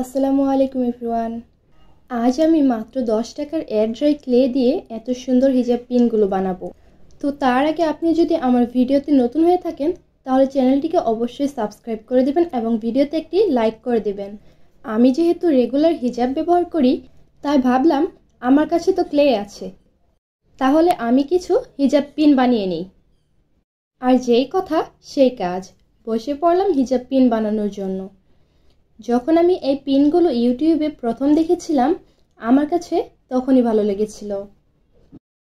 আসসালামু আলাইকুম এভরিওয়ান। আজ আমি মাত্র 10 টাকার এয়ার ড্রাই ক্লে দিয়ে এত সুন্দর হিজাব পিনগুলো বানাবো। তো তার আগে আপনি যদি আমার ভিডিওতে নতুন হয়ে থাকেন তাহলে চ্যানেলটিকে অবশ্যই সাবস্ক্রাইব করে দিবেন এবং ভিডিওতে একটি লাইক করে দিবেন। আমি যেহেতু রেগুলার হিজাব ব্যবহার করি তাই ভাবলাম আমার কাছে তো ক্লে আছে, তাহলে আমি কিছু হিজাব পিন বানিয়ে নিই। আর যেই কথা সেই কাজ, বসে পড়লাম হিজাব পিন বানানোর জন্য। যখন আমি এই পিনগুলো ইউটিউবে প্রথম দেখেছিলাম আমার কাছে তখনই ভালো লেগেছিল,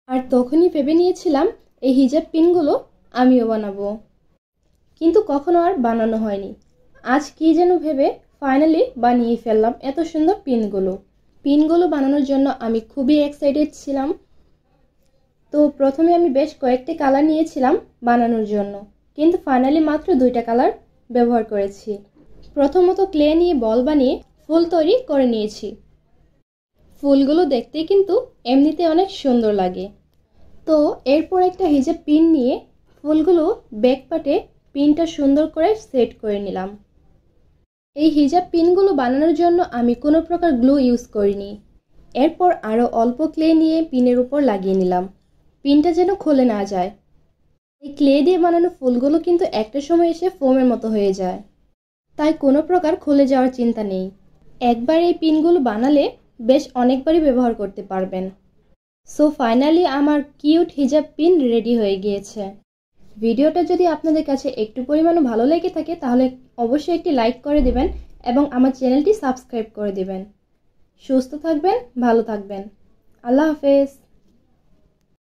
আর তখনই ভেবে নিয়েছিলাম এই হিজাব পিনগুলো আমিও বানাবো, কিন্তু কখনো আর বানানো হয়নি। আজ কি যেন ভেবে ফাইনালি বানিয়ে ফেললাম এত সুন্দর পিনগুলো বানানোর জন্য আমি খুবই এক্সাইটেড ছিলাম। তো প্রথমে আমি বেশ কয়েকটি কালার নিয়েছিলাম বানানোর জন্য, কিন্তু ফাইনালি মাত্র 2টা কালার ব্যবহার করেছি। প্রথমত ক্লে নিয়ে বল বানিয়ে ফুল তৈরি করে নিয়েছি। ফুলগুলো দেখতে কিন্তু এমনিতে অনেক সুন্দর লাগে। তো এরপর একটা হিজাব পিন নিয়ে ফুলগুলো ব্যাক পার্টে পিনটা সুন্দর করে সেট করে নিলাম। এই হিজাব পিনগুলো বানানোর জন্য আমি কোনো প্রকার গ্লু ইউজ করিনি। এরপর আরও অল্প ক্লে নিয়ে পিনের উপর লাগিয়ে নিলাম, পিনটা যেন খুলে না যায়। এই ক্লে দিয়ে বানানো ফুলগুলো কিন্তু একটা সময় এসে ফোমের মতো হয়ে যায়, তাই কোনো প্রকার খুলে যাওয়ার চিন্তা নেই। একবার এই পিনগুলো বানালে বেশ অনেকবারই ব্যবহার করতে পারবেন। সো ফাইনালি আমার কিউট হিজাব পিন রেডি হয়ে গিয়েছে। ভিডিওটা যদি আপনাদের কাছে একটু পরিমাণও ভালো লেগে থাকে তাহলে অবশ্যই একটি লাইক করে দিবেন এবং আমার চ্যানেলটি সাবস্ক্রাইব করে দিবেন। সুস্থ থাকবেন, ভালো থাকবেন। আল্লাহ হাফেজ।